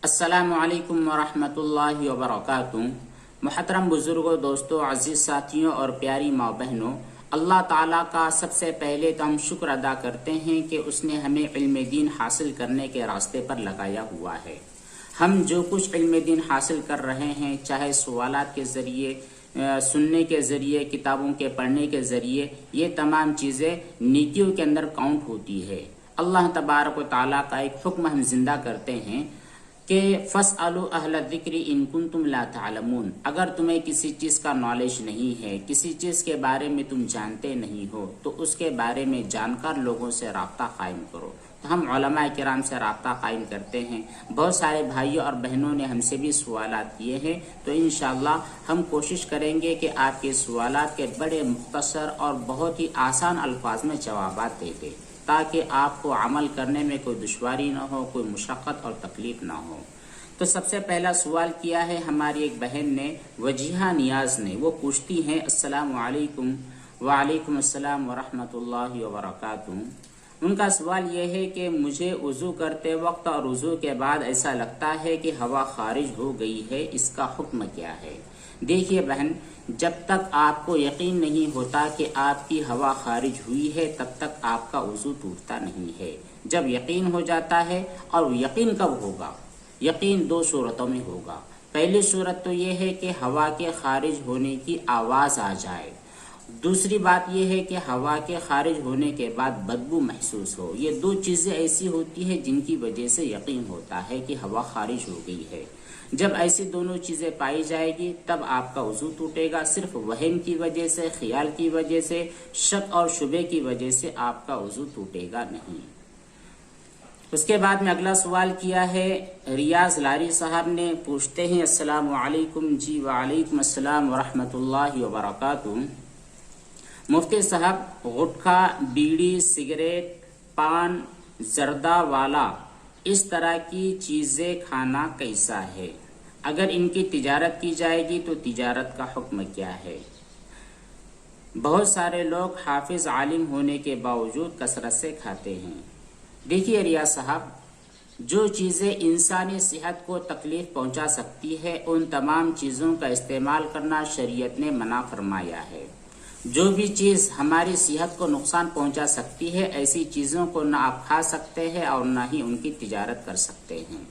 السلام علیکم ورحمۃ اللہ وبرکاتہ۔ محترم بزرگوں، دوستوں، عزیز ساتھیوں اور پیاری ماں بہنوں، اللہ تعالیٰ کا سب سے پہلے تو ہم شکر ادا کرتے ہیں کہ اس نے ہمیں علم دین حاصل کرنے کے راستے پر لگایا ہوا ہے۔ ہم جو کچھ علم دین حاصل کر رہے ہیں، چاہے سوالات کے ذریعے، سننے کے ذریعے، کتابوں کے پڑھنے کے ذریعے، یہ تمام چیزیں نیکیوں کے اندر کاؤنٹ ہوتی ہے۔ اللہ تبارک و تعالیٰ کا ایک حکم ہم زندہ کرتے ہیں کہ فَاسْأَلُوا أَهْلَ الذِّكْرِ إِن كُنتُمْ لَا تَعْلَمُونَ۔ اگر تمہیں کسی چیز کا نالج نہیں ہے، کسی چیز کے بارے میں تم جانتے نہیں ہو، تو اس کے بارے میں جان کر لوگوں سے رابطہ قائم کرو۔ تو ہم علماء کرام سے رابطہ قائم کرتے ہیں۔ بہت سارے بھائیوں اور بہنوں نے ہم سے بھی سوالات کیے ہیں، تو انشاءاللہ ہم کوشش کریں گے کہ آپ کے سوالات کے بڑے مختصر اور بہت ہی آسان الفاظ میں جوابات دے دیں، تاکہ آپ کو عمل کرنے میں کوئی دشواری نہ ہو، کوئی مشقت اور تکلیف نہ ہو۔ تو سب سے پہلا سوال کیا ہے ہماری ایک بہن نے، وجیہہ نیاز نے۔ وہ پوچھتی ہیں السلام علیکم۔ وعلیکم السلام ورحمۃ اللہ وبرکاتہ۔ ان کا سوال یہ ہے کہ مجھے وضو کرتے وقت اور وضو کے بعد ایسا لگتا ہے کہ ہوا خارج ہو گئی ہے، اس کا حکم کیا ہے؟ دیکھیے بہن، جب تک آپ کو یقین نہیں ہوتا کہ آپ کی ہوا خارج ہوئی ہے، تب تک آپ کا وضو ٹوٹتا نہیں ہے۔ جب یقین ہو جاتا ہے، اور یقین کب ہوگا؟ یقین دو صورتوں میں ہوگا۔ پہلی صورت تو یہ ہے کہ ہوا کے خارج ہونے کی آواز آ جائے۔ دوسری بات یہ ہے کہ ہوا کے خارج ہونے کے بعد بدبو محسوس ہو۔ یہ دو چیزیں ایسی ہوتی ہیں جن کی وجہ سے یقین ہوتا ہے کہ ہوا خارج ہو گئی ہے۔ جب ایسی دونوں چیزیں پائی جائے گی، تب آپ کا وضو ٹوٹے گا۔ صرف وہم کی وجہ سے، خیال کی وجہ سے، شک اور شبے کی وجہ سے آپ کا وضو ٹوٹے گا نہیں۔ اس کے بعد میں اگلا سوال کیا ہے ریاض لاری صاحب نے۔ پوچھتے ہیں السلام علیکم۔ جی وعلیکم السلام ورحمۃ اللہ وبرکاتہ۔ مفتی صاحب، گٹکا، بیڑی، سگریٹ، پان، زردہ والا اس طرح کی چیزیں کھانا کیسا ہے؟ اگر ان کی تجارت کی جائے گی تو تجارت کا حکم کیا ہے؟ بہت سارے لوگ حافظ عالم ہونے کے باوجود کثرت سے کھاتے ہیں۔ دیکھیے ریاض صاحب، جو چیزیں انسانی صحت کو تکلیف پہنچا سکتی ہے، ان تمام چیزوں کا استعمال کرنا شریعت نے منع فرمایا ہے۔ جو بھی چیز ہماری صحت کو نقصان پہنچا سکتی ہے، ایسی چیزوں کو نہ آپ کھا سکتے ہیں اور نہ ہی ان کی تجارت کر سکتے ہیں۔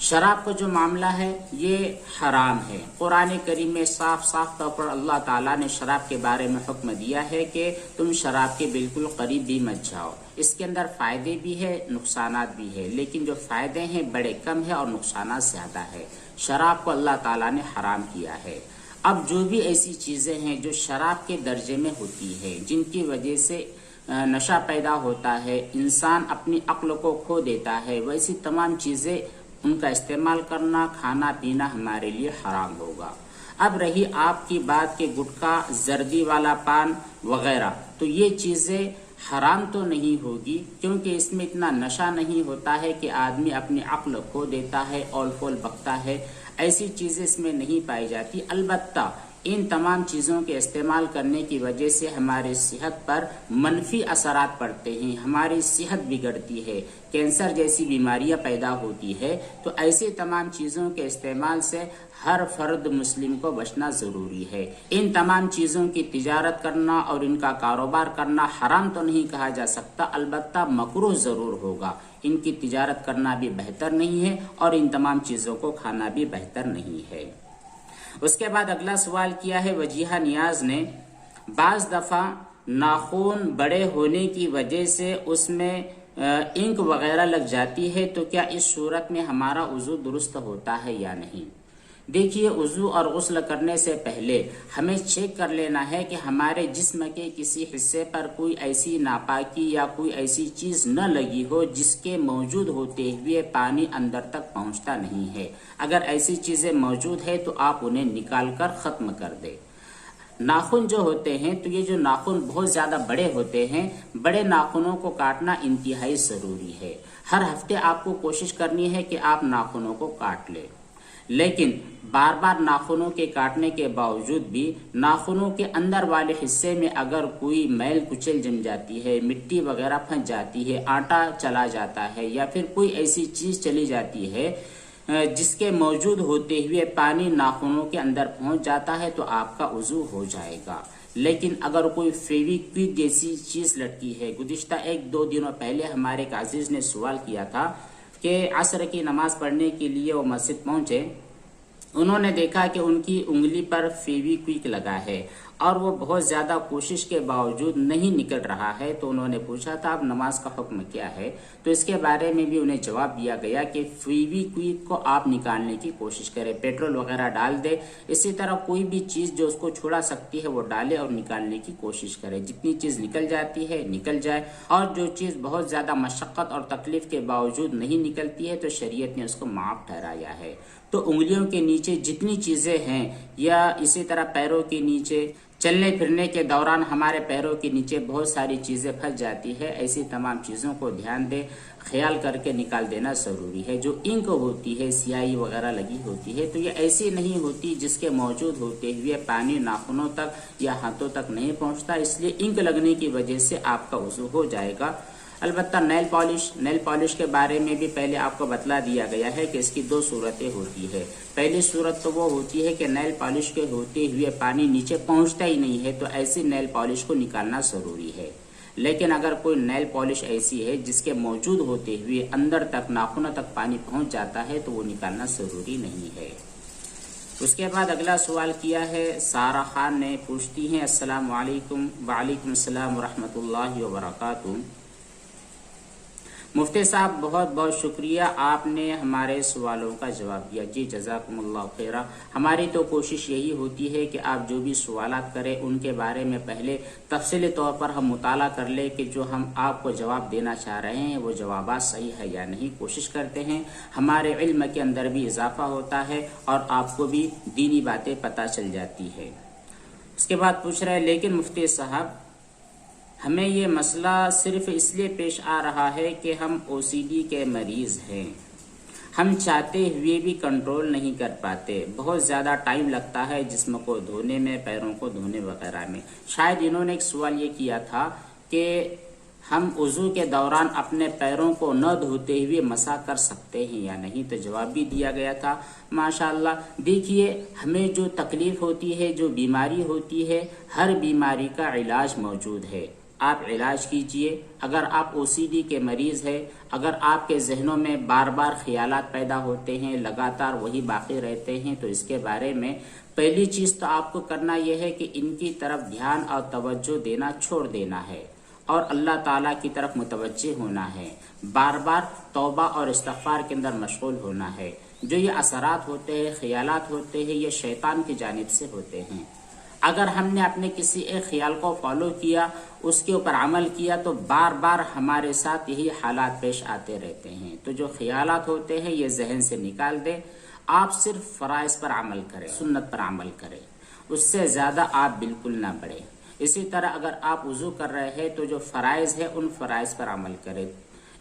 شراب کا جو معاملہ ہے، یہ حرام ہے۔ قرآن کریم میں صاف صاف طور پر اللہ تعالیٰ نے شراب کے بارے میں حکم دیا ہے کہ تم شراب کے بالکل قریب بھی مت جاؤ۔ اس کے اندر فائدے بھی ہے، نقصانات بھی ہے، لیکن جو فائدے ہیں بڑے کم ہیں اور نقصانات زیادہ ہے۔ شراب کو اللہ تعالیٰ نے حرام کیا ہے۔ اب جو بھی ایسی چیزیں ہیں جو شراب کے درجے میں ہوتی ہے، جن کی وجہ سے نشہ پیدا ہوتا ہے، انسان اپنی عقل کو کھو دیتا ہے، ویسی تمام چیزیں ان کا استعمال کرنا، کھانا پینا ہمارے لیے حرام ہوگا۔ اب رہی آپ کی بات کہ گٹکا، زردی والا پان وغیرہ، تو یہ چیزیں حرام تو نہیں ہوگی، کیونکہ اس میں اتنا نشہ نہیں ہوتا ہے کہ آدمی اپنی عقل کھو دیتا ہے، اول فول بکتا ہے۔ ایسی چیزیں اس میں نہیں پائی جاتی۔ البتہ ان تمام چیزوں کے استعمال کرنے کی وجہ سے ہماری صحت پر منفی اثرات پڑتے ہیں، ہماری صحت بگڑتی ہے، کینسر جیسی بیماریاں پیدا ہوتی ہے۔ تو ایسی تمام چیزوں کے استعمال سے ہر فرد مسلم کو بچنا ضروری ہے۔ ان تمام چیزوں کی تجارت کرنا اور ان کا کاروبار کرنا حرام تو نہیں کہا جا سکتا، البتہ مکروہ ضرور ہوگا۔ ان کی تجارت کرنا بھی بہتر نہیں ہے اور ان تمام چیزوں کو کھانا بھی بہتر نہیں ہے۔ اس کے بعد اگلا سوال کیا ہے وجیہہ نیاز نے۔ بعض دفعہ ناخن بڑے ہونے کی وجہ سے اس میں انک وغیرہ لگ جاتی ہے، تو کیا اس صورت میں ہمارا وضو درست ہوتا ہے یا نہیں؟ دیکھیے، وضو اور غسل کرنے سے پہلے ہمیں چیک کر لینا ہے کہ ہمارے جسم کے کسی حصے پر کوئی ایسی ناپاکی یا کوئی ایسی چیز نہ لگی ہو جس کے موجود ہوتے ہوئے پانی اندر تک پہنچتا نہیں ہے۔ اگر ایسی چیزیں موجود ہے تو آپ انہیں نکال کر ختم کر دیں۔ ناخن جو ہوتے ہیں، تو یہ جو ناخن بہت زیادہ بڑے ہوتے ہیں، بڑے ناخنوں کو کاٹنا انتہائی ضروری ہے۔ ہر ہفتے آپ کو کوشش کرنی ہے کہ آپ ناخنوں کو کاٹ لیں، لیکن بار بار ناخنوں کے کاٹنے کے باوجود بھی ناخنوں کے اندر والے حصے میں اگر کوئی میل کچل جم جاتی ہے، مٹی وغیرہ پھنس جاتی ہے، آٹا چلا جاتا ہے، یا پھر کوئی ایسی چیز چلی جاتی ہے جس کے موجود ہوتے ہوئے پانی ناخنوں کے اندر پہنچ جاتا ہے تو آپ کا وضو ہو جائے گا۔ لیکن اگر کوئی فیوی کوئک جیسی چیز لٹکی ہے، گزشتہ 1-2 دنوں پہلے ہمارے ایک عزیز نے سوال کیا تھا کہ عصر کی نماز پڑھنے کے لیے وہ مسجد پہنچے، انہوں نے دیکھا کہ ان کی انگلی پر فیوی کوئک لگا ہے اور وہ بہت زیادہ کوشش کے باوجود نہیں نکل رہا ہے، تو انہوں نے پوچھا تھا اب نماز کا حکم کیا ہے؟ تو اس کے بارے میں بھی انہیں جواب دیا گیا کہ فیوی کوئک کو آپ نکالنے کی کوشش کریں، پیٹرول وغیرہ ڈال دے، اسی طرح کوئی بھی چیز جو اس کو چھڑا سکتی ہے وہ ڈالے اور نکالنے کی کوشش کرے، جتنی چیز نکل جاتی ہے نکل جائے، اور جو چیز بہت زیادہ مشقت اور تکلیف کے باوجود نہیں نکلتی ہے تو شریعت نے اس کو معاف ٹھہرایا ہے۔ تو انگلیوں کے نیچے جتنی چیزیں ہیں یا اسی طرح پیروں کے نیچے چلنے پھرنے کے دوران ہمارے پیروں کے نیچے بہت ساری چیزیں پھنس جاتی ہے، ایسی تمام چیزوں کو دھیان دے، خیال کر کے نکال دینا ضروری ہے۔ جو انک ہوتی ہے، سیاہی وغیرہ لگی ہوتی ہے تو یہ ایسی نہیں ہوتی جس کے موجود ہوتے ہوئے پانی ناخنوں تک یا ہاتھوں تک نہیں پہنچتا، اس لیے انک لگنے کی وجہ سے آپ کا وضو ہو جائے گا۔ البتہ نیل پالش کے بارے میں بھی پہلے آپ کو بتلا دیا گیا ہے کہ اس کی 2 صورتیں ہوتی ہے۔ پہلی صورت تو وہ ہوتی ہے کہ نیل پالش کے ہوتے ہوئے پانی نیچے پہنچتا ہی نہیں ہے، تو ایسی نیل پالش کو نکالنا ضروری ہے۔ لیکن اگر کوئی نیل پالش ایسی ہے جس کے موجود ہوتے ہوئے اندر تک ناخنوں تک پانی پہنچ جاتا ہے تو وہ نکالنا ضروری نہیں ہے۔ اس کے بعد اگلا سوال کیا ہے سارہ خان نے، پوچھتی ہیں السلام علیکم۔ وعلیکم السلام ورحمۃ اللہ وبرکاتہ۔ مفتی صاحب بہت بہت شکریہ، آپ نے ہمارے سوالوں کا جواب دیا۔ جی جزاکم اللہ خیرہ۔ ہماری تو کوشش یہی ہوتی ہے کہ آپ جو بھی سوالات کریں ان کے بارے میں پہلے تفصیلی طور پر ہم مطالعہ کر لیں کہ جو ہم آپ کو جواب دینا چاہ رہے ہیں وہ جوابات صحیح ہے یا نہیں، کوشش کرتے ہیں، ہمارے علم کے اندر بھی اضافہ ہوتا ہے اور آپ کو بھی دینی باتیں پتہ چل جاتی ہے۔ اس کے بعد پوچھ رہے ہیں لیکن مفتی صاحب ہمیں یہ مسئلہ صرف اس لیے پیش آ رہا ہے کہ ہم OCD کے مریض ہیں، ہم چاہتے ہوئے بھی کنٹرول نہیں کر پاتے، بہت زیادہ ٹائم لگتا ہے جسم کو دھونے میں، پیروں کو دھونے وغیرہ میں۔ شاید انہوں نے ایک سوال یہ کیا تھا کہ ہم وضو کے دوران اپنے پیروں کو نہ دھوتے ہوئے مسح کر سکتے ہیں یا نہیں، تو جواب بھی دیا گیا تھا۔ ماشاءاللہ دیکھیے، ہمیں جو تکلیف ہوتی ہے، جو بیماری ہوتی ہے، ہر بیماری کا علاج موجود ہے، آپ علاج کیجئے۔ اگر آپ OCD کے مریض ہیں، اگر آپ کے ذہنوں میں بار بار خیالات پیدا ہوتے ہیں، لگاتار وہی باقی رہتے ہیں، تو اس کے بارے میں پہلی چیز تو آپ کو کرنا یہ ہے کہ ان کی طرف دھیان اور توجہ دینا چھوڑ دینا ہے اور اللہ تعالیٰ کی طرف متوجہ ہونا ہے، بار بار توبہ اور استغفار کے اندر مشغول ہونا ہے۔ جو یہ اثرات ہوتے ہیں، خیالات ہوتے ہیں، یہ شیطان کی جانب سے ہوتے ہیں۔ اگر ہم نے اپنے کسی ایک خیال کو فالو کیا، اس کے اوپر عمل کیا، تو بار بار ہمارے ساتھ یہی حالات پیش آتے رہتے ہیں۔ تو جو خیالات ہوتے ہیں یہ ذہن سے نکال دیں، آپ صرف فرائض پر عمل کریں، سنت پر عمل کریں، اس سے زیادہ آپ بالکل نہ بڑھیں۔ اسی طرح اگر آپ وضو کر رہے ہیں تو جو فرائض ہے ان فرائض پر عمل کریں،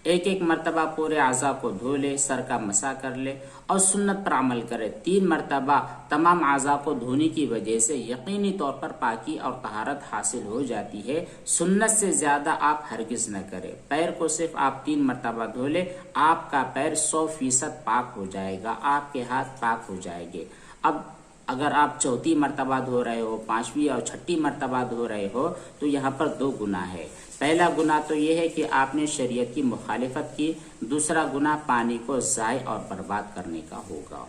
ایک ایک مرتبہ پورے اعضاء کو دھو لے، سر کا مسح کر لے اور سنت پر عمل کرے۔ 3 مرتبہ تمام اعضاء کو دھونے کی وجہ سے یقینی طور پر پاکی اور طہارت حاصل ہو جاتی ہے۔ سنت سے زیادہ آپ ہرگز نہ کریں۔ پیر کو صرف آپ 3 مرتبہ دھو لے، آپ کا پیر 100% پاک ہو جائے گا، آپ کے ہاتھ پاک ہو جائیں گے۔ اب اگر آپ 4 مرتبہ دھو رہے ہو، 5ویں اور 6 مرتبہ دھو رہے ہو تو یہاں پر 2 گناہ ہے۔ پہلا گناہ تو یہ ہے کہ آپ نے شریعت کی مخالفت کی، دوسرا گناہ پانی کو ضائع اور برباد کرنے کا ہوگا۔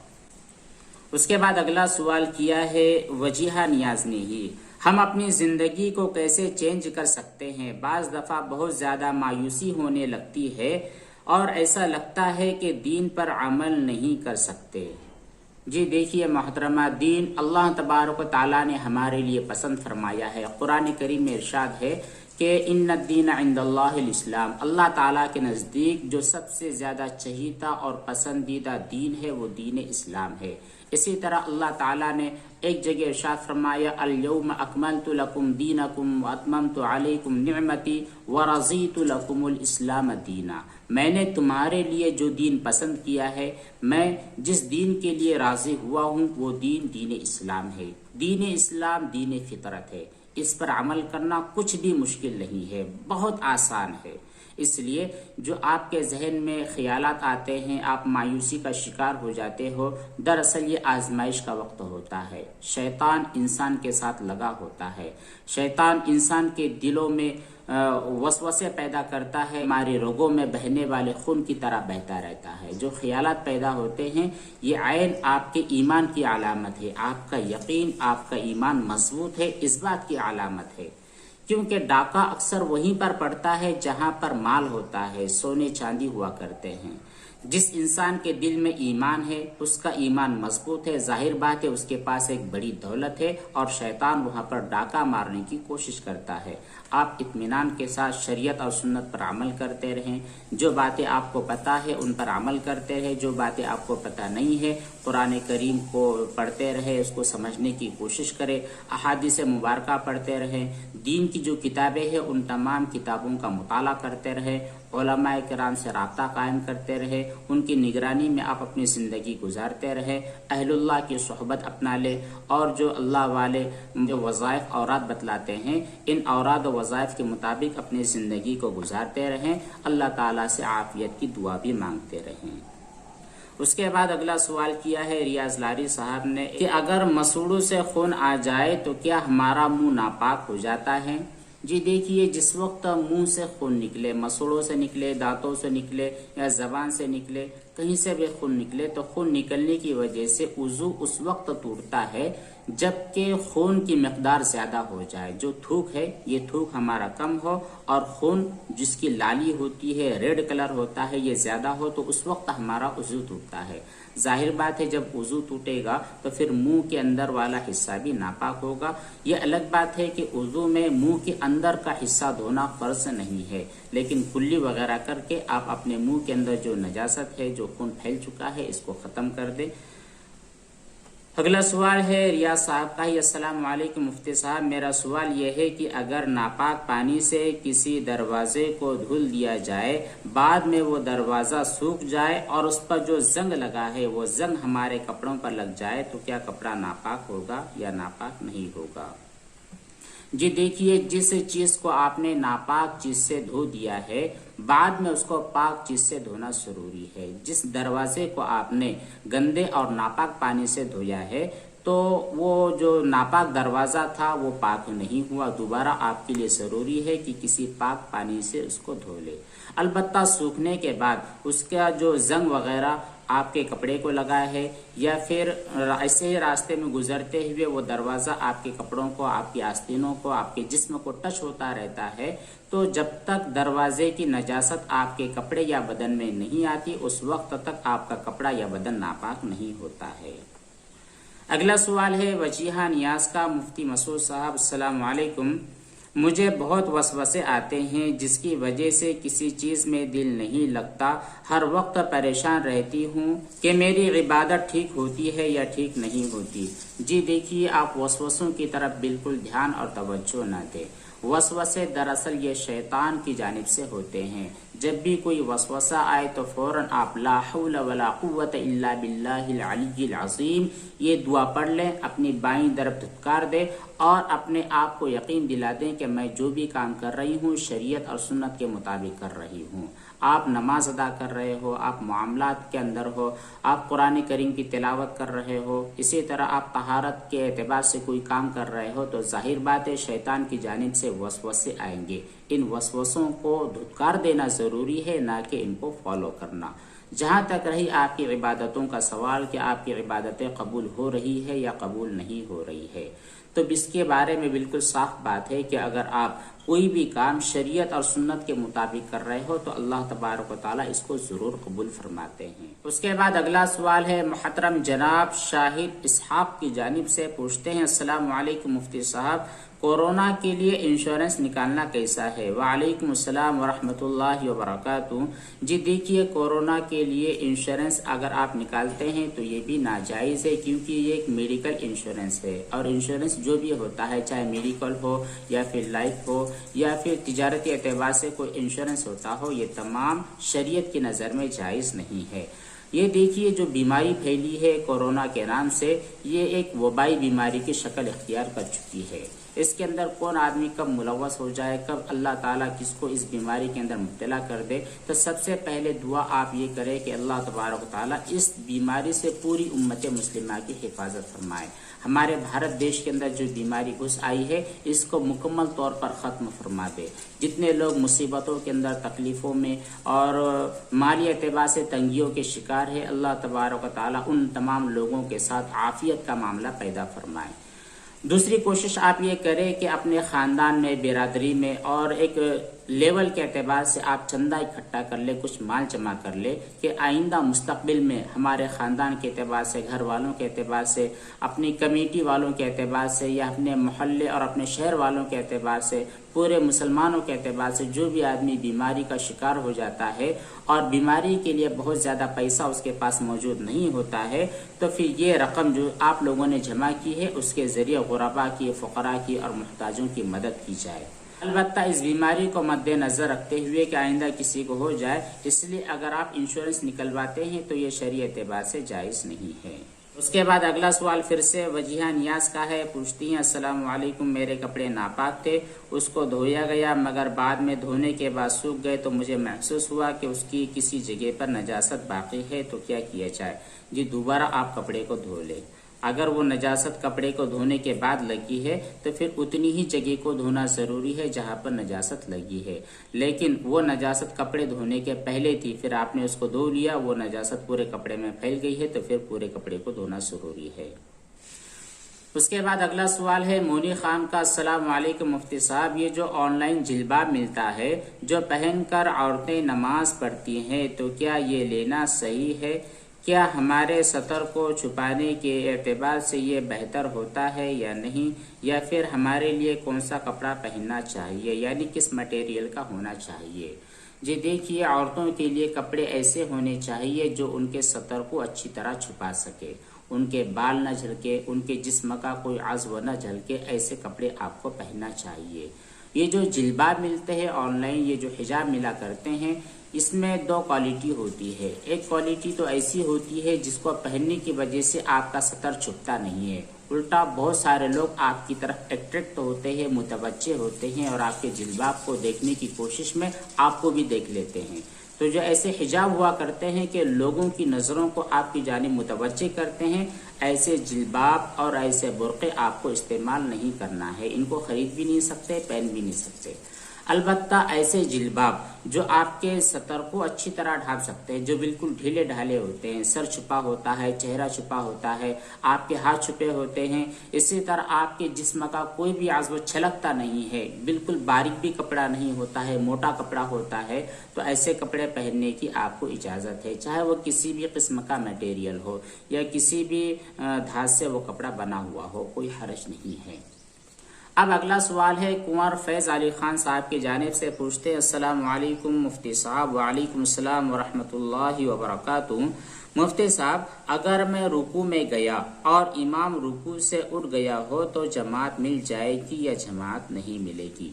اس کے بعد اگلا سوال کیا ہے وجیہہ نیاز نے ہی، ہم اپنی زندگی کو کیسے چینج کر سکتے ہیں؟ بعض دفعہ بہت زیادہ مایوسی ہونے لگتی ہے اور ایسا لگتا ہے کہ دین پر عمل نہیں کر سکتے۔ جی دیکھیے محترمہ، دین اللہ تبارک و تعالیٰ نے ہمارے لیے پسند فرمایا ہے۔ قرآن کریم میں ارشاد ہے کہ ان الدین عند اللہ الاسلام، اللہ تعالیٰ کے نزدیک جو سب سے زیادہ چہیتا اور پسندیدہ دین ہے وہ دین اسلام ہے۔ اسی طرح اللہ تعالیٰ نے ایک جگہ ارشاد فرمایا الیوم اکملت لکم دینکم واتممت علیکم نعمتی ورضیت لکم الاسلام دینا، میں نے تمہارے لیے جو دین پسند کیا ہے، میں جس دین کے لیے راضی ہوا ہوں وہ دین اسلام ہے۔ دین اسلام دین فطرت ہے، اس پر عمل کرنا کچھ بھی مشکل نہیں ہے، بہت آسان ہے۔ اس لیے جو آپ کے ذہن میں خیالات آتے ہیں، آپ مایوسی کا شکار ہو جاتے ہو، دراصل یہ آزمائش کا وقت ہوتا ہے۔ شیطان انسان کے ساتھ لگا ہوتا ہے، شیطان انسان کے دلوں میں وسوسے پیدا کرتا ہے، ہماری رگوں میں بہنے والے خون کی طرح بہتا رہتا ہے۔ جو خیالات پیدا ہوتے ہیں یہ عین آپ کے ایمان کی علامت ہے، آپ کا یقین، آپ کا ایمان مضبوط ہے، اس بات کی علامت ہے، کیونکہ ڈاکہ اکثر وہیں پر پڑتا ہے جہاں پر مال ہوتا ہے، سونے چاندی ہوا کرتے ہیں۔ جس انسان کے دل میں ایمان ہے، اس کا ایمان مضبوط ہے، ظاہر بات ہے اس کے پاس ایک بڑی دولت ہے، اور شیطان وہاں پر ڈاکہ مارنے کی کوشش کرتا ہے۔ آپ اطمینان کے ساتھ شریعت اور سنت پر عمل کرتے رہیں، جو باتیں آپ کو پتہ ہے ان پر عمل کرتے رہیں، جو باتیں آپ کو پتہ نہیں ہے قرآن کریم کو پڑھتے رہے، اس کو سمجھنے کی کوشش کرے، احادیث مبارکہ پڑھتے رہیں، دین کی جو کتابیں ہیں ان تمام کتابوں کا مطالعہ کرتے رہے، علماء کرام سے رابطہ قائم کرتے رہے، ان کی نگرانی میں آپ اپنی زندگی گزارتے رہے، اہل اللہ کی صحبت اپنا لے، اور جو اللہ والے جو وظائف اوراد بتلاتے ہیں ان اوراد و وظائف کے مطابق اپنی زندگی کو گزارتے رہیں، اللہ تعالیٰ سے عافیت کی دعا بھی مانگتے رہیں۔ اس کے بعد اگلا سوال کیا ہے ریاض لاری صاحب نے کہ اگر مسوڑوں سے خون آ جائے تو کیا ہمارا منہ ناپاک ہو جاتا ہے؟ جی دیکھیے، جس وقت منہ سے خون نکلے، مسوڑوں سے نکلے، دانتوں سے نکلے یا زبان سے نکلے، کہیں سے بھی خون نکلے، تو خون نکلنے کی وجہ سے وضو اس وقت ٹوٹتا ہے جبکہ خون کی مقدار زیادہ ہو جائے۔ جو تھوک ہے یہ تھوک ہمارا کم ہو، اور خون جس کی لالی ہوتی ہے، ریڈ کلر ہوتا ہے، یہ زیادہ ہو، تو اس وقت ہمارا وضو ٹوٹتا ہے۔ ظاہر بات ہے جب وضو ٹوٹے گا تو پھر منہ کے اندر والا حصہ بھی ناپاک ہوگا۔ یہ الگ بات ہے کہ وضو میں منہ کے اندر کا حصہ دھونا فرض نہیں ہے، لیکن کلی وغیرہ کر کے آپ اپنے منہ کے اندر جو نجاست ہے، جو خون پھیل چکا ہے، اس کو ختم کر دیں۔ اگلا سوال ہے ریاض صاحب کا ہی۔ السلام علیکم مفتی صاحب، میرا سوال یہ ہے کہ اگر ناپاک پانی سے کسی دروازے کو دھل دیا جائے، بعد میں وہ دروازہ سوکھ جائے اور اس پر جو زنگ لگا ہے وہ زنگ ہمارے کپڑوں پر لگ جائے تو کیا کپڑا ناپاک ہوگا یا ناپاک نہیں ہوگا؟ جی دیکھیے، جس چیز کو آپ نے ناپاک چیز سے دھو دیا ہے بعد میں اس کو پاک چیز سے دھونا ضروری ہے۔ جس دروازے کو آپ نے گندے اور ناپاک پانی سے دھویا ہے تو وہ جو ناپاک دروازہ تھا وہ پاک نہیں ہوا، دوبارہ آپ کے لیے ضروری ہے کہ کسی پاک پانی سے اس کو دھو لے۔ البتہ سوکھنے کے بعد اس کا جو زنگ وغیرہ آپ کے کپڑے کو لگا ہے یا پھر ایسے ہی راستے میں گزرتے ہوئے وہ دروازہ آپ کے کپڑوں کو، آپ کی آستینوں کو، آپ کے جسم کو ٹچ ہوتا رہتا ہے، تو جب تک دروازے کی نجاست آپ کے کپڑے یا بدن میں نہیں آتی اس وقت تک آپ کا کپڑا یا بدن ناپاک نہیں ہوتا ہے۔ اگلا سوال ہے وجیہہ نیاز کا۔ مفتی مسعود صاحب السلام علیکم، مجھے بہت وسوسے آتے ہیں جس کی وجہ سے کسی چیز میں دل نہیں لگتا، ہر وقت پریشان رہتی ہوں کہ میری عبادت ٹھیک ہوتی ہے یا ٹھیک نہیں ہوتی۔ جی دیکھیے، آپ وسوسوں کی طرف بالکل دھیان اور توجہ نہ دیں۔ وسوسے دراصل یہ شیطان کی جانب سے ہوتے ہیں۔ جب بھی کوئی وسوسہ آئے تو فوراً آپ لا حول ولا قوت الا باللہ العلی العظیم یہ دعا پڑھ لیں، اپنی بائیں طرف دھتکار دیں اور اپنے آپ کو یقین دلا دیں کہ میں جو بھی کام کر رہی ہوں شریعت اور سنت کے مطابق کر رہی ہوں۔ آپ نماز ادا کر رہے ہو، آپ معاملات کے اندر ہو، آپ قرآن کریم کی تلاوت کر رہے ہو، اسی طرح آپ طہارت کے اعتبار سے کوئی کام کر رہے ہو، تو ظاہر بات ہے شیطان کی جانب سے وسوسے آئیں گے۔ ان وسوسوں کو دھتکار دینا ضروری ہے، نہ کہ ان کو فالو کرنا۔ جہاں تک رہی آپ کی عبادتوں کا سوال کہ آپ کی عبادتیں قبول ہو رہی ہے یا قبول نہیں ہو رہی ہے، تو اس کے بارے میں بالکل صاف بات ہے کہ اگر آپ کوئی بھی کام شریعت اور سنت کے مطابق کر رہے ہو تو اللہ تبارک و تعالیٰ اس کو ضرور قبول فرماتے ہیں۔ اس کے بعد اگلا سوال ہے محترم جناب شاہد اسحاق کی جانب سے، پوچھتے ہیں السلام علیکم مفتی صاحب، کورونا کے لیے انشورنس نکالنا کیسا ہے؟ وعلیکم السلام ورحمۃ اللہ وبرکاتہ۔ جی دیکھیے، کورونا کے لیے انشورنس اگر آپ نکالتے ہیں تو یہ بھی ناجائز ہے، کیونکہ یہ ایک میڈیکل انشورنس ہے، اور انشورنس جو بھی ہوتا ہے چاہے میڈیکل ہو یا پھر لائف ہو یا پھر تجارتی اعتبار سے کوئی انشورنس ہوتا ہو، یہ تمام شریعت کی نظر میں جائز نہیں ہے۔ یہ دیکھیے، جو بیماری پھیلی ہے کورونا کے نام سے، یہ ایک وبائی بیماری کی شکل اختیار کر چکی ہے۔ اس کے اندر کون آدمی کب ملوث ہو جائے، کب اللہ تعالیٰ کس کو اس بیماری کے اندر مبتلا کر دے، تو سب سے پہلے دعا آپ یہ کریں کہ اللہ تبارک و تعالیٰ اس بیماری سے پوری امت مسلمہ کی حفاظت فرمائے۔ ہمارے بھارت دیش کے اندر جو بیماری گھس آئی ہے اس کو مکمل طور پر ختم فرما دے۔ جتنے لوگ مصیبتوں کے اندر، تکلیفوں میں اور مالی اعتبار سے تنگیوں کے شکار ہے، اللہ تبارک و تعالیٰ ان تمام لوگوں کے ساتھ عافیت کا معاملہ پیدا فرمائے۔ دوسری کوشش آپ یہ کریں کہ اپنے خاندان میں، برادری میں اور ایک لیول کے اعتبار سے آپ چندہ اکٹھا کر لیں، کچھ مال جمع کر لیں کہ آئندہ مستقبل میں ہمارے خاندان کے اعتبار سے، گھر والوں کے اعتبار سے، اپنی کمیٹی والوں کے اعتبار سے یا اپنے محلے اور اپنے شہر والوں کے اعتبار سے، پورے مسلمانوں کے اعتبار سے جو بھی آدمی بیماری کا شکار ہو جاتا ہے اور بیماری کے لیے بہت زیادہ پیسہ اس کے پاس موجود نہیں ہوتا ہے، تو پھر یہ رقم جو آپ لوگوں نے جمع کی ہے اس کے ذریعے غربا کی، فقراء کی اور محتاجوں کی مدد کی جائے۔ البتہ اس بیماری کو مد نظر رکھتے ہوئے کہ آئندہ کسی کو ہو جائے، اس لیے اگر آپ انشورنس نکلواتے ہیں تو یہ شرعی اعتبار سے جائز نہیں ہے۔ اس کے بعد اگلا سوال پھر سے وجیہہ نیاز کا ہے، پوچھتی ہیں السلام علیکم، میرے کپڑے ناپاک تھے، اس کو دھویا گیا مگر بعد میں دھونے کے بعد سوکھ گئے تو مجھے محسوس ہوا کہ اس کی کسی جگہ پر نجاست باقی ہے، تو کیا کیا جائے؟ جی دوبارہ آپ کپڑے کو دھو لیں۔ اگر وہ نجاست کپڑے کو دھونے کے بعد لگی ہے تو پھر اتنی ہی جگہ کو دھونا ضروری ہے جہاں پر نجاست لگی ہے، لیکن وہ نجاست کپڑے دھونے کے پہلے تھی، پھر آپ نے اس کو دھو لیا، وہ نجاست پورے کپڑے میں پھیل گئی ہے تو پھر پورے کپڑے کو دھونا ضروری ہے۔ اس کے بعد اگلا سوال ہے مونی خان کا، السلام علیکم مفتی صاحب، یہ جو آن لائن جلباب ملتا ہے جو پہن کر عورتیں نماز پڑھتی ہیں تو کیا یہ لینا صحیح ہے؟ کیا ہمارے سطر کو چھپانے کے اعتبار سے یہ بہتر ہوتا ہے یا نہیں، یا پھر ہمارے لیے کون سا کپڑا پہننا چاہیے، یعنی کس مٹیریل کا ہونا چاہیے؟ جی دیکھیے، عورتوں کے لیے کپڑے ایسے ہونے چاہیے جو ان کے سطر کو اچھی طرح چھپا سکے، ان کے بال نہ جھلکے، ان کے جسم کا کوئی عضو نہ جھلکے، ایسے کپڑے آپ کو پہننا چاہیے۔ یہ جو جلباب ملتے ہیں آن لائن، یہ جو حجاب ملا کرتے ہیں، اس میں دو کوالٹی ہوتی ہے۔ ایک کوالٹی تو ایسی ہوتی ہے جس کو پہننے کی وجہ سے آپ کا سطر چھپتا نہیں ہے، الٹا بہت سارے لوگ آپ کی طرف اٹریکٹ ہوتے ہیں، متوجہ ہوتے ہیں اور آپ کے جلباب کو دیکھنے کی کوشش میں آپ کو بھی دیکھ لیتے ہیں۔ تو جو ایسے حجاب ہوا کرتے ہیں کہ لوگوں کی نظروں کو آپ کی جانب متوجہ کرتے ہیں، ایسے جلباب اور ایسے برقعے آپ کو استعمال نہیں کرنا ہے، ان کو خرید بھی نہیں سکتے، پہن بھی نہیں سکتے۔ البتہ ایسے جلباب جو آپ کے سطر کو اچھی طرح ڈھانپ سکتے ہیں، جو بالکل ڈھیلے ڈھالے ہوتے ہیں، سر چھپا ہوتا ہے، چہرہ چھپا ہوتا ہے، آپ کے ہاتھ چھپے ہوتے ہیں، اسی طرح آپ کے جسم کا کوئی بھی عضو چھلکتا نہیں ہے، بالکل باریک بھی کپڑا نہیں ہوتا ہے، موٹا کپڑا ہوتا ہے، تو ایسے کپڑے پہننے کی آپ کو اجازت ہے، چاہے وہ کسی بھی قسم کا میٹیریل ہو یا کسی بھی دھات سے وہ کپڑا بنا ہوا ہو، کوئی حرج نہیں ہے۔ اب اگلا سوال ہے کنور فیض علی خان صاحب کی جانب سے، پوچھتے ہیں السلام علیکم مفتی صاحب۔ وعلیکم السلام ورحمۃ اللہ وبرکاتہ۔ مفتی صاحب، اگر میں رکوع میں گیا اور امام رکوع سے اٹھ گیا ہو تو جماعت مل جائے گی یا جماعت نہیں ملے گی؟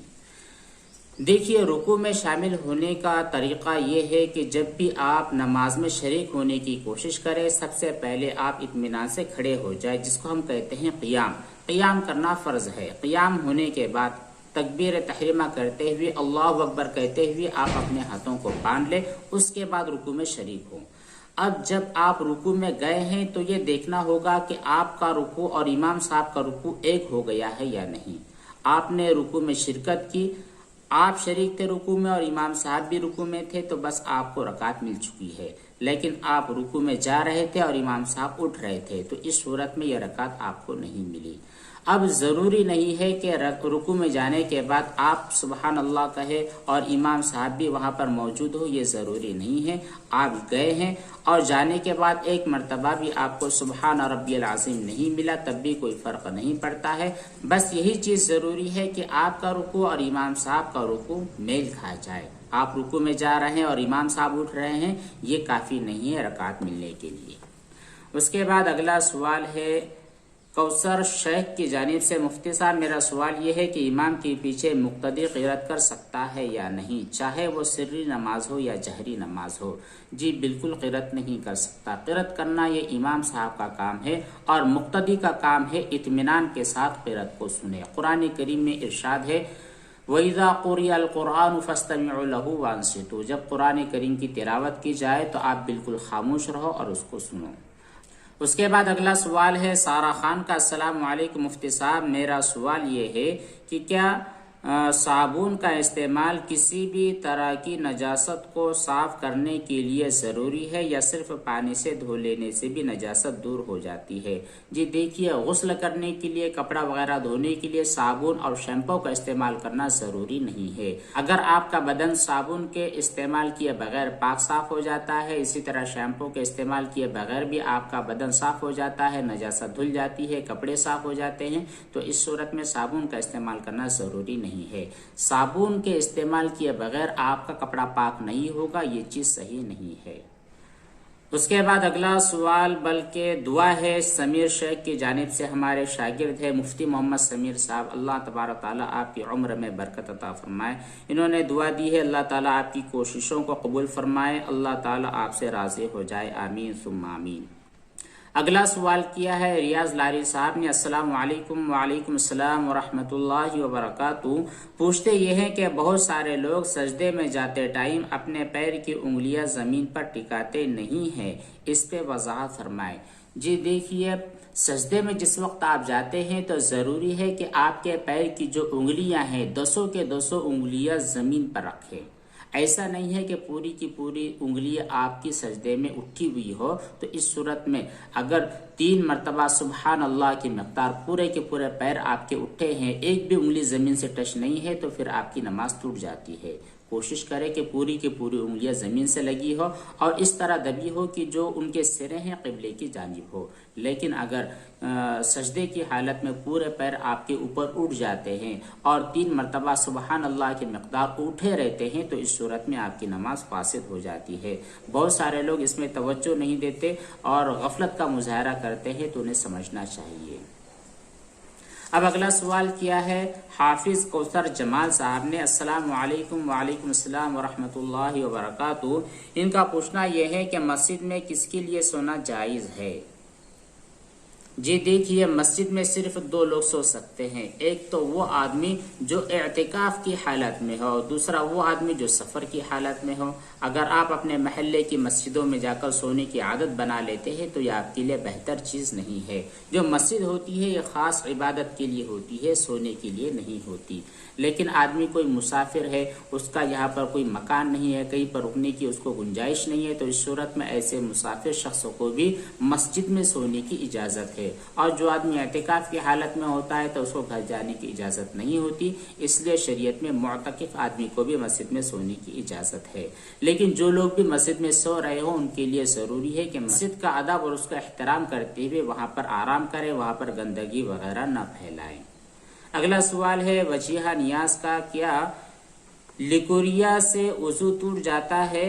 دیکھیے، رکوع میں شامل ہونے کا طریقہ یہ ہے کہ جب بھی آپ نماز میں شریک ہونے کی کوشش کریں، سب سے پہلے آپ اطمینان سے کھڑے ہو جائیں، جس کو ہم کہتے ہیں قیام۔ قیام کرنا فرض ہے۔ قیام ہونے کے بعد تکبیر تحریمہ کرتے ہوئے، اللہ اکبر کہتے ہوئے آپ اپنے ہاتھوں کو باندھ لیں، اس کے بعد رکوع میں شریک ہوں۔ اب جب آپ رکوع میں گئے ہیں تو یہ دیکھنا ہوگا کہ آپ کا رکوع اور امام صاحب کا رکوع ایک ہو گیا ہے یا نہیں۔ آپ نے رکوع میں شرکت کی، آپ شریک تھے رکوع میں اور امام صاحب بھی رکوع میں تھے، تو بس آپ کو رکعت مل چکی ہے۔ لیکن آپ رکوع میں جا رہے تھے اور امام صاحب اٹھ رہے تھے، تو اس صورت میں یہ رکعت آپ کو نہیں ملی۔ اب ضروری نہیں ہے کہ رکوع میں جانے کے بعد آپ سبحان اللہ کہے اور امام صاحب بھی وہاں پر موجود ہو، یہ ضروری نہیں ہے۔ آپ گئے ہیں اور جانے کے بعد ایک مرتبہ بھی آپ کو سبحان ربی العظیم نہیں ملا، تب بھی کوئی فرق نہیں پڑتا ہے۔ بس یہی چیز ضروری ہے کہ آپ کا رکوع اور امام صاحب کا رکوع میل کھا جائے۔ آپ رکوع میں جا رہے ہیں اور امام صاحب اٹھ رہے ہیں، یہ کافی نہیں ہے رکعت ملنے کے لیے۔ اس کے بعد اگلا سوال ہے کوثر شیخ کی جانب سے مفتی صاحب میرا سوال یہ ہے کہ امام کے پیچھے مقتدی قرات کر سکتا ہے یا نہیں، چاہے وہ سری نماز ہو یا جہری نماز ہو؟ جی بالکل قرات نہیں کر سکتا، قرات کرنا یہ امام صاحب کا کام ہے اور مقتدی کا کام ہے اطمینان کے ساتھ قرات کو سنے۔ قرآن کریم میں ارشاد ہے وَإِذَا قُرِئَ الْقُرْآنُ فَاسْتَمِعُوا لَهُ وَأَنصِتُوا، جب قرآن کریم کی تلاوت کی جائے تو آپ بالکل خاموش رہو اور اس کو سنو۔ اس کے بعد اگلا سوال ہے سارا خان کا، السلام علیکم مفتی صاحب، میرا سوال یہ ہے کہ کیا صابن کا استعمال کسی بھی طرح کی نجاست کو صاف کرنے کے لیے ضروری ہے یا صرف پانی سے دھو لینے سے بھی نجاست دور ہو جاتی ہے؟ جی دیکھیے، غسل کرنے کے لیے، کپڑا وغیرہ دھونے کے لیے صابن اور شیمپو کا استعمال کرنا ضروری نہیں ہے۔ اگر آپ کا بدن صابن کے استعمال کیے بغیر پاک صاف ہو جاتا ہے، اسی طرح شیمپو کے استعمال کیے بغیر بھی آپ کا بدن صاف ہو جاتا ہے، نجاست دھل جاتی ہے، کپڑے صاف ہو جاتے ہیں، تو اس صورت میں صابن کا استعمال کرنا ضروری نہیں ہے۔ صابن کے استعمال کیے بغیر آپ کا کپڑا پاک نہیں ہوگا، یہ چیز صحیح نہیں ہے۔ اس کے بعد اگلا سوال بلکہ دعا ہے سمیر شیخ کی جانب سے، ہمارے شاگرد ہے مفتی محمد سمیر صاحب، اللہ تبارک تعالیٰ آپ کی عمر میں برکت عطا فرمائے۔ انہوں نے دعا دی ہے اللہ تعالیٰ آپ کی کوششوں کو قبول فرمائے، اللہ تعالیٰ آپ سے راضی ہو جائے، آمین ثم آمین۔ اگلا سوال کیا ہے ریاض لاری صاحب نے، السلام علیکم۔ وعلیکم السلام ورحمۃ اللہ وبرکاتہ۔ پوچھتے یہ ہیں کہ بہت سارے لوگ سجدے میں جاتے ٹائم اپنے پیر کی انگلیاں زمین پر ٹکاتے نہیں ہیں، اس پہ وضاحت فرمائیں۔ جی دیکھیے، سجدے میں جس وقت آپ جاتے ہیں تو ضروری ہے کہ آپ کے پیر کی جو انگلیاں ہیں 200 کے 200 انگلیاں زمین پر رکھیں۔ ایسا نہیں ہے کہ پوری کی پوری انگلی آپ کی سجدے میں اٹھی ہوئی ہو، تو اس صورت میں اگر 3 مرتبہ سبحان اللہ کی مقدار پورے کے پورے پیر آپ کے اٹھے ہیں، ایک بھی انگلی زمین سے ٹچ نہیں ہے، تو پھر آپ کی نماز ٹوٹ جاتی ہے۔ کوشش کرے کہ پوری کی پوری انگلیاں زمین سے لگی ہو اور اس طرح دبی ہو کہ جو ان کے سرے ہیں قبلے کی جانب ہو۔ لیکن اگر سجدے کی حالت میں پورے پیر آپ کے اوپر اٹھ جاتے ہیں اور 3 مرتبہ سبحان اللہ کی مقدار اٹھے رہتے ہیں، تو اس صورت میں آپ کی نماز فاسد ہو جاتی ہے۔ بہت سارے لوگ اس میں توجہ نہیں دیتے اور غفلت کا مظاہرہ کرتے ہیں، تو انہیں سمجھنا چاہیے۔ اب اگلا سوال کیا ہے حافظ کوثر جمال صاحب نے، السلام علیکم۔ وعلیکم السلام ورحمۃ اللہ وبرکاتہ۔ ان کا پوچھنا یہ ہے کہ مسجد میں کس کے لیے سونا جائز ہے؟ جی دیکھیے، مسجد میں صرف 2 لوگ سو سکتے ہیں، ایک تو وہ آدمی جو اعتکاف کی حالت میں ہو، دوسرا وہ آدمی جو سفر کی حالت میں ہو۔ اگر آپ اپنے محلے کی مسجدوں میں جا کر سونے کی عادت بنا لیتے ہیں تو یہ آپ کے لیے بہتر چیز نہیں ہے۔ جو مسجد ہوتی ہے یہ خاص عبادت کے لیے ہوتی ہے، سونے کے لیے نہیں ہوتی۔ لیکن آدمی کوئی مسافر ہے، اس کا یہاں پر کوئی مکان نہیں ہے، کہیں پر رکنے کی اس کو گنجائش نہیں ہے، تو اس صورت میں ایسے مسافر شخص کو بھی مسجد میں سونے کی اجازت ہے۔ اور جو آدمی اعتکاف کی حالت میں ہوتا ہے تو اس کو گھر جانے کی اجازت نہیں ہوتی، اس لیے شریعت میں معتکف آدمی کو بھی مسجد میں سونے کی اجازت ہے۔ لیکن جو لوگ بھی مسجد میں سو رہے ہوں ان کے لیے ضروری ہے کہ مسجد کا ادب اور اس کا احترام کرتے ہوئے وہاں پر آرام کریں، وہاں پر گندگی وغیرہ نہ پھیلائیں۔ اگلا سوال ہے وجیہہ نیاز کا، کیا لیکوریا سے وضو ٹوٹ جاتا ہے؟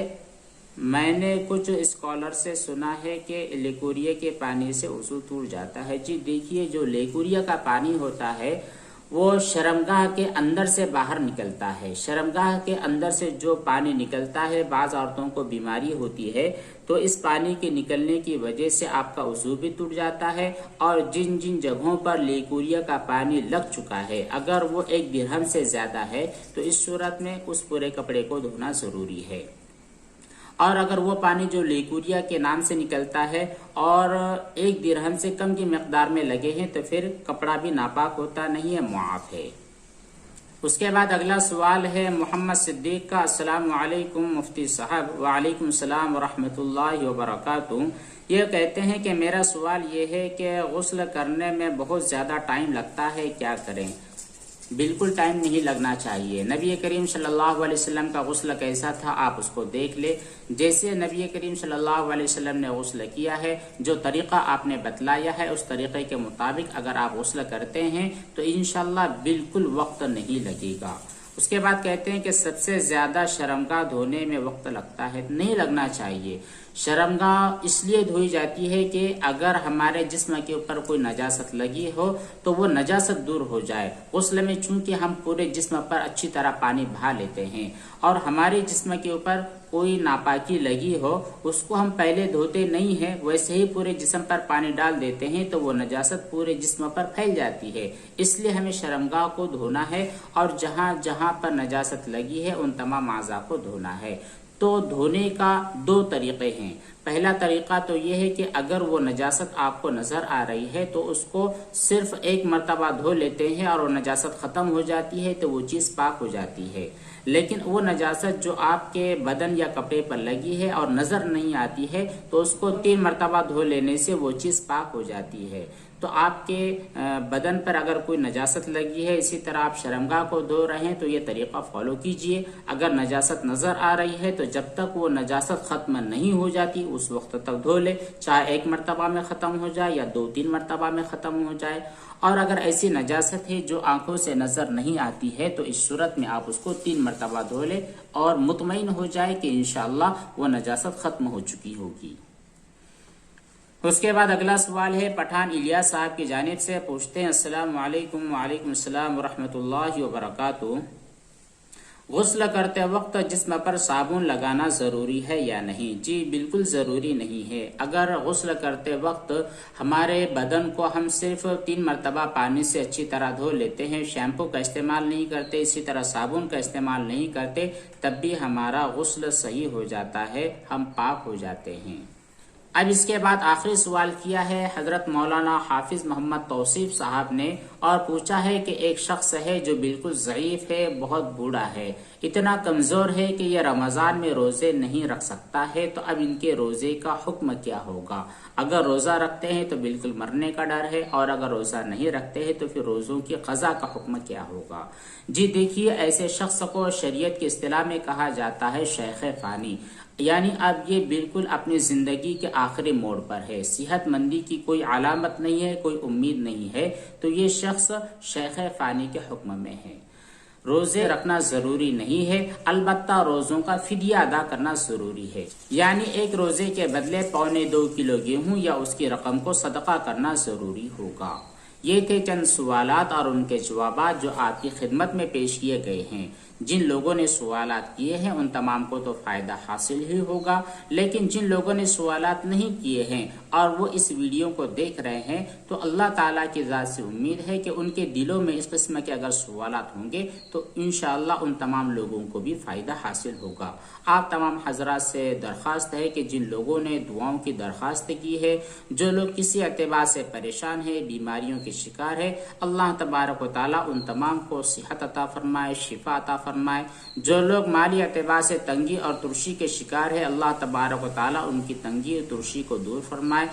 میں نے کچھ اسکالر سے سنا ہے کہ لیکوریا کے پانی سے وضو ٹوٹ جاتا ہے۔ جی دیکھیے، جو لیکوریا کا پانی ہوتا ہے وہ شرمگاہ کے اندر سے باہر نکلتا ہے۔ شرمگاہ کے اندر سے جو پانی نکلتا ہے، بعض عورتوں کو بیماری ہوتی ہے تو اس پانی کے نکلنے کی وجہ سے آپ کا وضو بھی ٹوٹ جاتا ہے، اور جن جن جگہوں پر لیکوریا کا پانی لگ چکا ہے اگر وہ 1 درہم سے زیادہ ہے تو اس صورت میں اس پورے کپڑے کو دھونا ضروری ہے۔ اور اگر وہ پانی جو لیکوریا کے نام سے نکلتا ہے اور 1 درہم سے کم کی مقدار میں لگے ہیں تو پھر کپڑا بھی ناپاک ہوتا نہیں ہے، معاف ہے۔ اس کے بعد اگلا سوال ہے محمد صدیق کا، السلام علیکم مفتی صاحب۔ وعلیکم السلام ورحمۃ اللہ وبرکاتہ۔ یہ کہتے ہیں کہ میرا سوال یہ ہے کہ غسل کرنے میں بہت زیادہ ٹائم لگتا ہے، کیا کریں؟ بالکل ٹائم نہیں لگنا چاہیے۔ نبی کریم صلی اللہ علیہ وسلم کا غسل کیسا تھا آپ اس کو دیکھ لیں۔ جیسے نبی کریم صلی اللہ علیہ وسلم نے غسل کیا ہے، جو طریقہ آپ نے بتلایا ہے اس طریقے کے مطابق اگر آپ غسل کرتے ہیں تو انشاءاللہ بالکل وقت نہیں لگے گا۔ اس کے بعد کہتے ہیں کہ سب سے زیادہ شرمگاہ دھونے میں وقت لگتا ہے، نہیں لگنا چاہیے۔ شرمگاہ اس لیے دھوئی جاتی ہے کہ اگر ہمارے جسم کے اوپر کوئی نجاست لگی ہو تو وہ نجاست دور ہو جائے۔ غسل میں چونکہ ہم پورے جسم پر اچھی طرح پانی بہا لیتے ہیں اور ہمارے جسم کے اوپر کوئی ناپاکی لگی ہو اس کو ہم پہلے دھوتے نہیں ہیں، ویسے ہی پورے جسم پر پانی ڈال دیتے ہیں تو وہ نجاست پورے جسم پر پھیل جاتی ہے۔ اس لیے ہمیں شرمگاہ کو دھونا ہے اور جہاں جہاں پر نجاست لگی ہے ان تمام اعضاء کو دھونا ہے۔ تو دھونے کا دو طریقے ہیں۔ پہلا طریقہ تو یہ ہے کہ اگر وہ نجاست آپ کو نظر آ رہی ہے تو اس کو صرف ایک مرتبہ دھو لیتے ہیں اور وہ نجاست ختم ہو جاتی ہے تو وہ چیز پاک ہو جاتی ہے۔ لیکن وہ نجاست جو آپ کے بدن یا کپڑے پر لگی ہے اور نظر نہیں آتی ہے تو اس کو 3 مرتبہ دھو لینے سے وہ چیز پاک ہو جاتی ہے۔ تو آپ کے بدن پر اگر کوئی نجاست لگی ہے، اسی طرح آپ شرمگاہ کو دھو رہے ہیں تو یہ طریقہ فالو کیجئے۔ اگر نجاست نظر آ رہی ہے تو جب تک وہ نجاست ختم نہیں ہو جاتی اس وقت تک دھو لے، چاہے 1 مرتبہ میں ختم ہو جائے یا 2-3 مرتبہ میں ختم ہو جائے۔ اور اگر ایسی نجاست ہے جو آنکھوں سے نظر نہیں آتی ہے تو اس صورت میں آپ اس کو 3 مرتبہ دھو لے اور مطمئن ہو جائے کہ انشاءاللہ وہ نجاست ختم ہو چکی ہوگی۔ اس کے بعد اگلا سوال ہے پٹھان الیاس صاحب کی جانب سے، پوچھتے ہیں السلام علیکم۔ وعلیکم السلام ورحمۃ اللہ وبرکاتہ۔ غسل کرتے وقت جسم پر صابن لگانا ضروری ہے یا نہیں؟ جی بالکل ضروری نہیں ہے۔ اگر غسل کرتے وقت ہمارے بدن کو ہم صرف 3 مرتبہ پانی سے اچھی طرح دھو لیتے ہیں، شیمپو کا استعمال نہیں کرتے، اسی طرح صابن کا استعمال نہیں کرتے، تب بھی ہمارا غسل صحیح ہو جاتا ہے، ہم پاک ہو جاتے ہیں۔ اب اس کے بعد آخری سوال کیا ہے حضرت مولانا حافظ محمد توصیف صاحب نے اور پوچھا ہے کہ ایک شخص ہے جو بالکل ضعیف ہے، بہت بوڑھا ہے، اتنا کمزور ہے کہ یہ رمضان میں روزے نہیں رکھ سکتا ہے، تو اب ان کے روزے کا حکم کیا ہوگا؟ اگر روزہ رکھتے ہیں تو بالکل مرنے کا ڈر ہے، اور اگر روزہ نہیں رکھتے ہیں تو پھر روزوں کی قضا کا حکم کیا ہوگا؟ جی دیکھیے، ایسے شخص کو شریعت کی اصطلاح میں کہا جاتا ہے شیخ فانی، یعنی اب یہ بالکل اپنی زندگی کے آخری موڑ پر ہے، صحت مندی کی کوئی علامت نہیں ہے، کوئی امید نہیں ہے، تو یہ شخص شیخ فانی کے حکم میں ہے۔ روزے رکھنا ضروری نہیں ہے، البتہ روزوں کا فدیہ ادا کرنا ضروری ہے، یعنی ایک روزے کے بدلے 1.25 کلو گیہوں یا اس کی رقم کو صدقہ کرنا ضروری ہوگا۔ یہ تھے چند سوالات اور ان کے جوابات جو آپ کی خدمت میں پیش کیے گئے ہیں۔ جن لوگوں نے سوالات کیے ہیں ان تمام کو تو فائدہ حاصل ہی ہوگا، لیکن جن لوگوں نے سوالات نہیں کیے ہیں اور وہ اس ویڈیو کو دیکھ رہے ہیں تو اللہ تعالیٰ کی ذات سے امید ہے کہ ان کے دلوں میں اس قسم کے اگر سوالات ہوں گے تو انشاءاللہ ان تمام لوگوں کو بھی فائدہ حاصل ہوگا۔ آپ تمام حضرات سے درخواست ہے کہ جن لوگوں نے دعاؤں کی درخواست کی ہے، جو لوگ کسی اعتبار سے پریشان ہے، بیماریوں کے شکار ہے، اللہ تبارک و تعالیٰ ان تمام کو صحت عطا فرمائے، شفا عطا فرمائے۔ جو لوگ مالی اعتبار سے تنگی اور ترشی کے شکار ہے، اللہ تبارک و تعالیٰ ان کی تنگی اور ترشی کو دور فرمائے۔